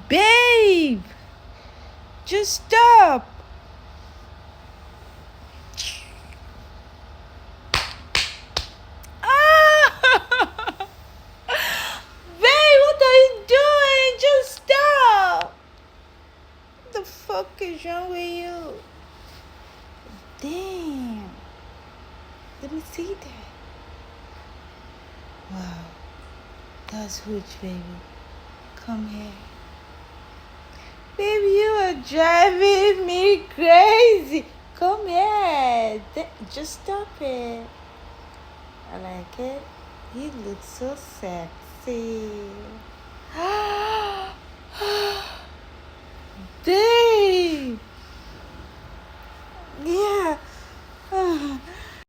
Babe, just stop. Ah! Babe, what are you doing? Just stop. What the fuck is wrong with you? Damn. Let me see that. Wow. That's huge, baby. Come here. Baby, you are driving me crazy. Come here. Just stop it. I like it. You look so sexy. Damn.